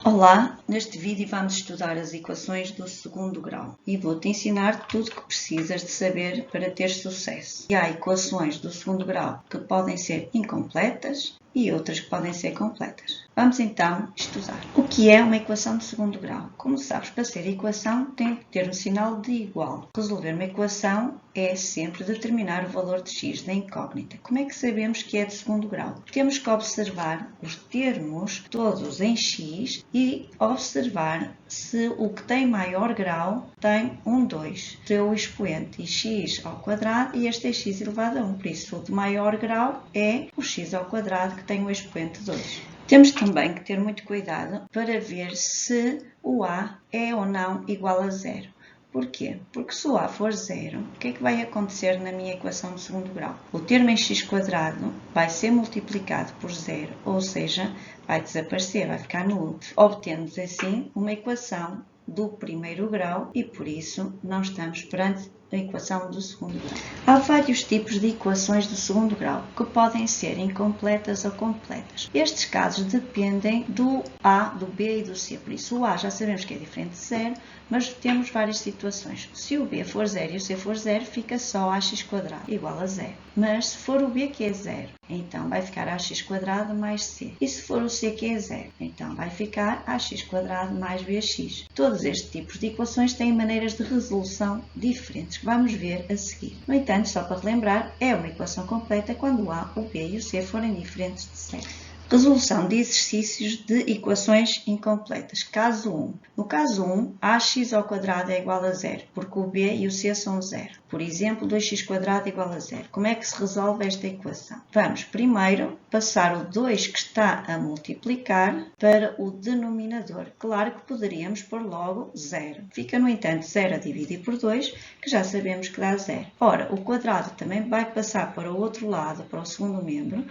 Olá, neste vídeo vamos estudar as equações do segundo grau e vou-te ensinar tudo o que precisas de saber para ter sucesso. E há equações do segundo grau que podem ser incompletas e outras que podem ser completas. Vamos então estudar. O que é uma equação de segundo grau? Como sabes, para ser equação tem que ter um sinal de igual. Resolver uma equação é sempre determinar o valor de x da incógnita. Como é que sabemos que é de segundo grau? Temos que observar os termos todos em x e observar se o que tem maior grau tem 2, seu expoente, e x ao quadrado, e este é x elevado a 1. Por isso, o de maior grau é o x ao quadrado, que tem o expoente 2. Temos também que ter muito cuidado para ver se o a é ou não igual a zero. Porquê? Porque se o a for zero, o que é que vai acontecer na minha equação de segundo grau? O termo em x² vai ser multiplicado por zero, ou seja, vai desaparecer, vai ficar nulo. Obtemos assim uma equação do primeiro grau e por isso não estamos perante a equação do segundo grau. Há vários tipos de equações do segundo grau que podem ser incompletas ou completas. Estes casos dependem do a, do b e do c. Por isso o a já sabemos que é diferente de zero, mas temos várias situações. Se o b for zero e o c for zero, fica só ax² igual a zero. Mas se for o b que é zero, então vai ficar ax² mais c. E se for o c que é zero, então vai ficar ax² mais bx. Todos estes tipos de equações têm maneiras de resolução diferentes, que vamos ver a seguir. No entanto, só para relembrar, é uma equação completa quando o a, o b e o c forem diferentes de zero. Resolução de exercícios de equações incompletas. Caso 1. No caso 1, ax² é igual a zero, porque o b e o c são zero. Por exemplo, 2x² igual a zero. Como é que se resolve esta equação? Vamos primeiro passar o 2 que está a multiplicar para o denominador. Claro que poderíamos pôr logo zero. Fica, no entanto, 0 a dividir por 2, que já sabemos que dá zero. Ora, o quadrado também vai passar para o outro lado, para o segundo membro,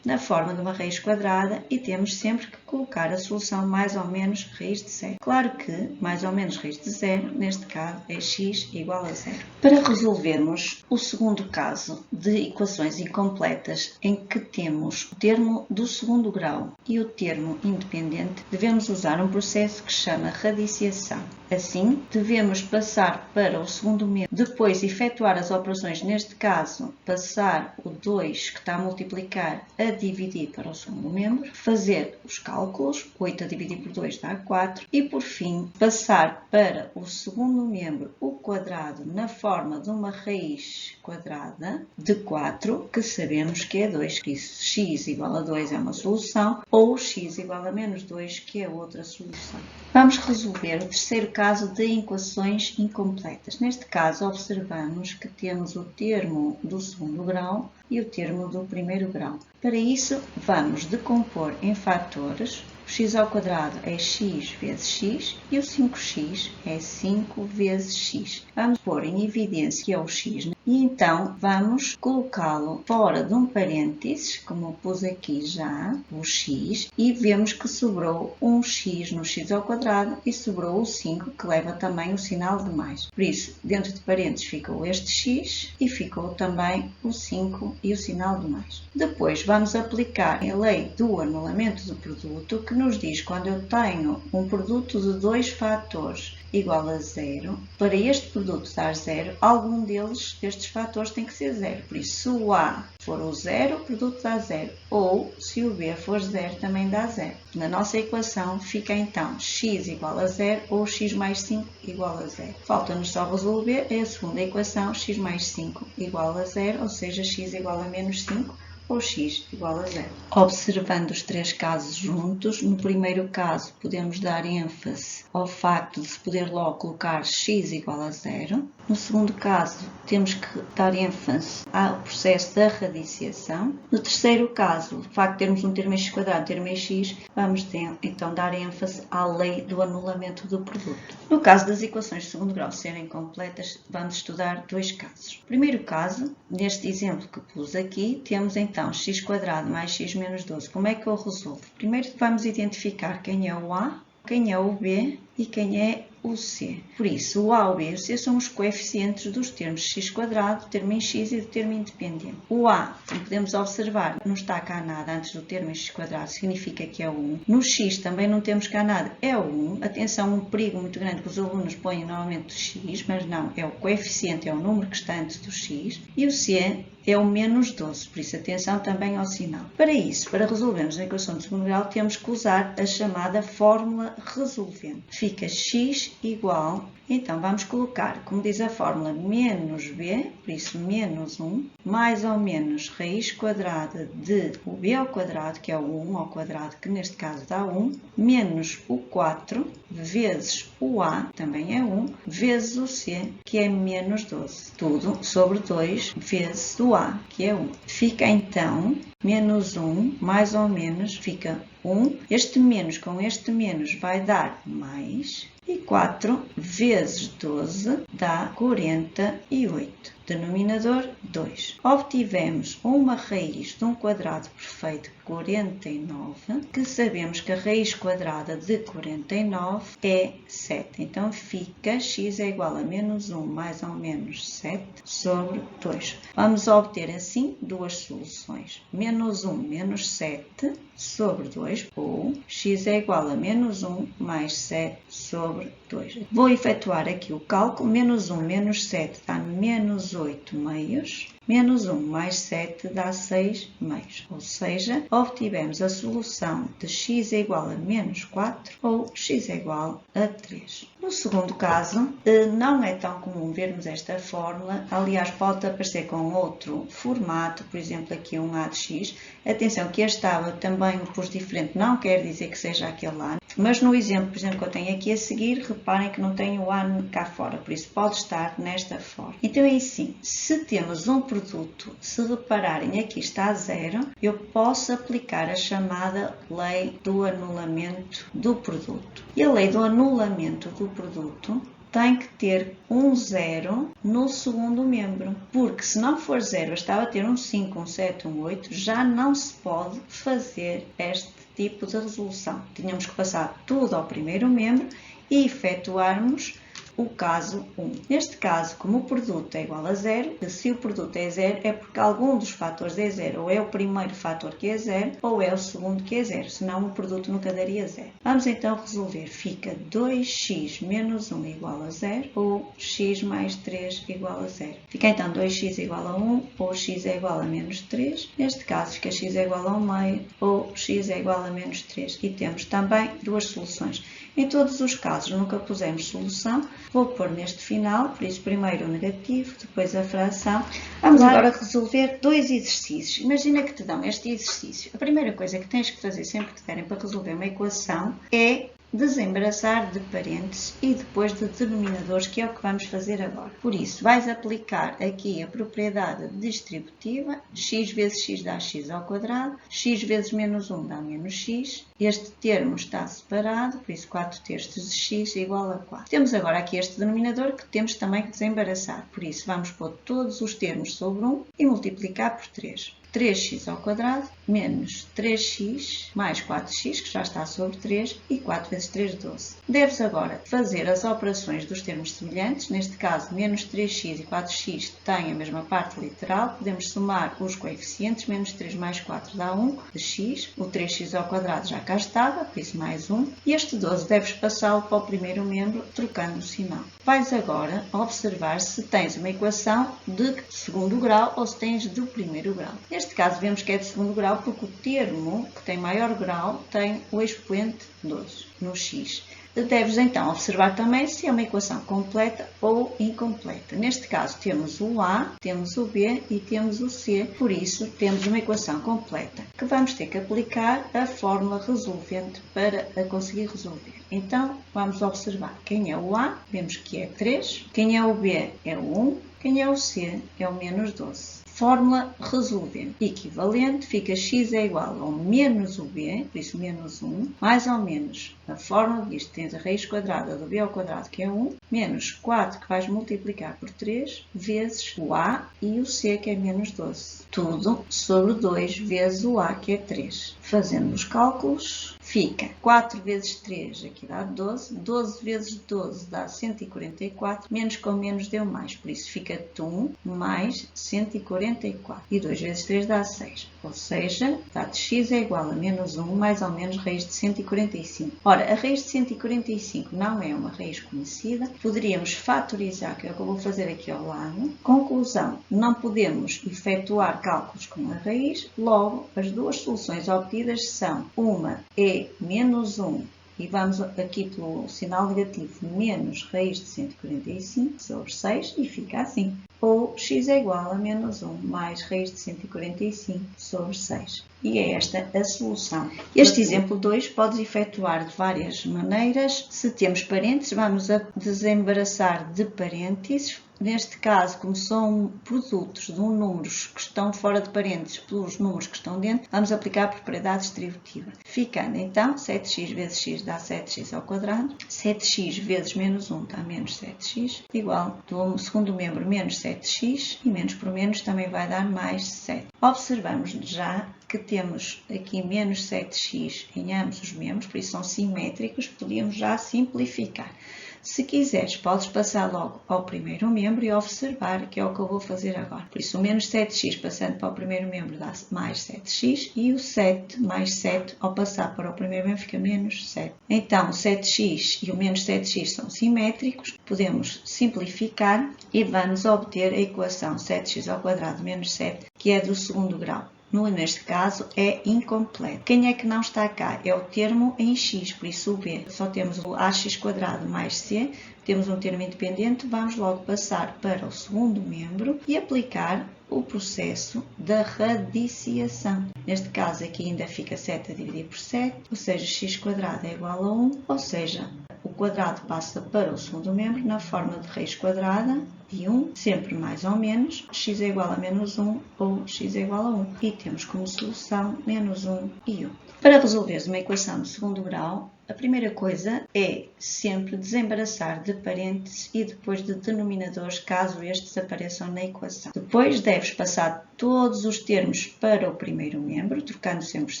na forma de uma raiz quadrada, e temos sempre que colocar a solução mais ou menos raiz de zero. Claro que mais ou menos raiz de zero, neste caso, é x igual a zero. Para resolvermos o segundo caso de equações incompletas, em que temos o termo do segundo grau e o termo independente, devemos usar um processo que se chama radiciação. Assim, devemos passar para o segundo membro, depois efetuar as operações, neste caso, passar o 2 que está a multiplicar a dividir para o segundo membro, fazer os cálculos, 8 a dividir por 2 dá 4, e por fim, passar para o segundo membro o quadrado na forma de uma raiz quadrada de 4, que sabemos que é 2, que isso, x igual a 2 é uma solução, ou x igual a menos 2, que é outra solução. Vamos resolver o terceiro caso de equações incompletas. Neste caso, observamos que temos o termo do segundo grau e o termo do primeiro grau. Para isso, vamos decompor em fatores. O x² é x vezes x e o 5x é 5 vezes x. Vamos pôr em evidência que é o x e então vamos colocá-lo fora de um parênteses, como pus aqui já, o x, e vemos que sobrou um x no x² e sobrou o 5, que leva também o sinal de mais. Por isso, dentro de parênteses ficou este x e ficou também o 5 e o sinal de mais. Depois vamos aplicar a lei do anulamento do produto, que nos diz quando eu tenho um produto de dois fatores igual a zero, para este produto dar zero, algum destes fatores tem que ser zero. Por isso, se o a for o zero, o produto dá zero. Ou, se o b for zero, também dá zero. Na nossa equação fica então x igual a zero ou x mais 5 igual a zero. Falta-nos só resolver a segunda equação, x mais 5 igual a zero, ou seja, x igual a menos 5. Ou x igual a zero. Observando os três casos juntos, no primeiro caso podemos dar ênfase ao facto de se poder logo colocar x igual a zero. No segundo caso, temos que dar ênfase ao processo da radiciação. No terceiro caso, o facto de termos um termo em x², um termo em x, vamos então dar ênfase à lei do anulamento do produto. No caso das equações de segundo grau serem completas, vamos estudar dois casos. Primeiro caso, neste exemplo que pus aqui, temos então x² mais x menos 12. Como é que eu resolvo? Primeiro vamos identificar quem é o a, quem é o b e quem é o c. Por isso, o a, o b e o c são os coeficientes dos termos x², do termo em x e do termo independente. O a, como podemos observar, não está cá nada antes do termo em x², significa que é o 1. No x também não temos cá nada, é o 1. Atenção, um perigo muito grande que os alunos põem normalmente o x, mas não, é o coeficiente, é o número que está antes do x. E o c é o menos 12, por isso atenção também ao sinal. Para isso, para resolvermos a equação de segundo grau, temos que usar a chamada fórmula resolvente. Fica x igual, então vamos colocar, como diz a fórmula, menos b, por isso menos 1, mais ou menos raiz quadrada de o b ao quadrado, que é o 1 ao quadrado, que neste caso dá 1, menos o 4, vezes o a, também é 1, vezes o c, que é menos 12. Tudo sobre 2 vezes o a, que é 1. Fica então menos 1, mais ou menos, fica 1. Este menos com este menos vai dar mais. E 4 vezes 12 dá 48. Denominador 2. Obtivemos uma raiz de um quadrado perfeito, 49, que sabemos que a raiz quadrada de 49 é 7. Então fica x é igual a menos 1 mais ou menos 7 sobre 2. Vamos obter assim duas soluções. Menos 1 menos 7 sobre 2, ou x é igual a menos 1 mais 7 sobre 2. Vou efetuar aqui o cálculo. Menos 1 menos 7 dá menos 8 meios. Menos 1 mais 7 dá 6 meios. Ou seja, obtivemos a solução de x é igual a menos 4 ou x é igual a 3. No segundo caso, não é tão comum vermos esta fórmula. Aliás, pode aparecer com outro formato, por exemplo, aqui um a de x. Atenção que este a também o pus diferente, não quer dizer que seja aquele a. Mas no exemplo, por exemplo, que eu tenho aqui a seguir, reparem que não tenho o a cá fora, por isso pode estar nesta forma. Então é assim, se temos um produto, se repararem aqui está a 0, eu posso aplicar a chamada lei do anulamento do produto. E a lei do anulamento do produto tem que ter um 0 no segundo membro, porque se não for 0, estava a ter um 5, um 7, um 8, já não se pode fazer este tipo de resolução. Tínhamos que passar tudo ao primeiro membro e efetuarmos o caso 1. Neste caso, como o produto é igual a 0, se o produto é 0 é porque algum dos fatores é 0, ou é o primeiro fator que é 0, ou é o segundo que é 0, senão o produto nunca daria 0. Vamos então resolver. Fica 2x menos 1 igual a 0, ou x mais 3 igual a 0. Fica então 2x igual a 1, ou x é igual a menos 3. Neste caso, fica x é igual a 1 meio, ou x é igual a menos 3. E temos também duas soluções. Em todos os casos, nunca pusemos solução. Vou pôr neste final, por isso primeiro o negativo, depois a fração. Vamos agora resolver dois exercícios. Imagina que te dão este exercício. A primeira coisa que tens que fazer sempre que te derem para resolver uma equação é desembaraçar de parênteses e depois de denominadores, que é o que vamos fazer agora. Por isso, vais aplicar aqui a propriedade distributiva, x vezes x dá x ao quadrado, x vezes menos 1 dá menos x, este termo está separado, por isso 4 terços de x igual a 4. Temos agora aqui este denominador que temos também que desembaraçar, por isso vamos pôr todos os termos sobre 1 e multiplicar por 3. 3x ao quadrado menos 3x mais 4x, que já está sobre 3, e 4 vezes 3, 12. Deves agora fazer as operações dos termos semelhantes. Neste caso, menos 3x e 4x têm a mesma parte literal. Podemos somar os coeficientes. Menos 3 mais 4 dá 1 de x. O 3x ao quadrado já cá estava, por isso mais 1. E este 12 deves passá-lo para o primeiro membro, trocando o sinal. Vais agora observar se tens uma equação de segundo grau ou se tens do primeiro grau. Neste caso, vemos que é de segundo grau porque o termo que tem maior grau tem o expoente 12 no x. Deves então observar também se é uma equação completa ou incompleta. Neste caso, temos o A, temos o B e temos o C. Por isso, temos uma equação completa que vamos ter que aplicar a fórmula resolvente para a conseguir resolver. Então, vamos observar quem é o A, vemos que é 3, quem é o B é o 1, quem é o C é o menos 12. Fórmula resolvente equivalente, fica x é igual ao menos o b, por isso menos 1, mais ou menos a fórmula diz que tens a raiz quadrada do b ao quadrado, que é 1, menos 4, que vais multiplicar por 3, vezes o a e o c, que é menos 12. Tudo sobre 2 vezes o a, que é 3. Fazendo os cálculos, fica 4 vezes 3, aqui dá 12, 12 vezes 12 dá 144, menos com menos deu mais, por isso fica 1 mais 144, e 2 vezes 3 dá 6, ou seja, dá de x é igual a menos 1 mais ou menos raiz de 145. Ora, a raiz de 145 não é uma raiz conhecida, poderíamos fatorizar, que é o que eu vou fazer aqui ao lado. Conclusão, não podemos efetuar cálculos com a raiz, logo as duas soluções obtidas são, uma é menos 1, e vamos aqui pelo sinal negativo, menos raiz de 145 sobre 6, e fica assim. Ou x é igual a menos 1 mais raiz de 145 sobre 6. E é esta a solução. Este exemplo 2 podes efetuar de várias maneiras. Se temos parênteses, vamos a desembaraçar de parênteses. Neste caso, como são produtos de números que estão fora de parênteses pelos números que estão dentro, vamos aplicar a propriedade distributiva. Ficando então, 7x vezes x dá 7x ao quadrado, 7x vezes menos 1 dá menos 7x, igual do segundo membro menos 7x, e menos por menos também vai dar mais 7. Observamos já que temos aqui menos 7x em ambos os membros, por isso são simétricos, podíamos já simplificar. Se quiseres, podes passar logo ao primeiro membro e observar, que é o que eu vou fazer agora. Por isso, o menos 7x passando para o primeiro membro dá mais 7x, e o 7 mais 7 ao passar para o primeiro membro fica menos 7. Então, o 7x e o menos 7x são simétricos, podemos simplificar e vamos obter a equação 7x ao quadrado menos 7, que é do segundo grau. Neste caso, é incompleto. Quem é que não está cá? É o termo em x, por isso o b. Só temos o ax² mais c, temos um termo independente, vamos logo passar para o segundo membro e aplicar o processo da radiciação. Neste caso, aqui ainda fica 7 a dividir por 7, ou seja, x² é igual a 1, ou seja, o quadrado passa para o segundo membro na forma de raiz quadrada de 1, sempre mais ou menos, x é igual a menos 1 ou x é igual a 1. E temos como solução menos 1 e 1. Para resolveres uma equação de segundo grau, a primeira coisa é sempre desembaraçar de parênteses e depois de denominadores, caso estes apareçam na equação. Depois deves passar todos os termos para o primeiro membro, trocando sempre os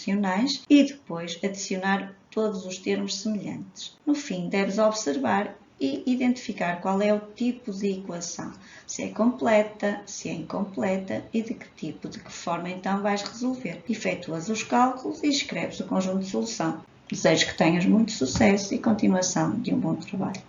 sinais, e depois adicionar todos os termos semelhantes. No fim, deves observar e identificar qual é o tipo de equação, se é completa, se é incompleta e de que tipo, de que forma então vais resolver. Efetuas os cálculos e escreves o conjunto de solução. Desejo que tenhas muito sucesso e continuação de um bom trabalho.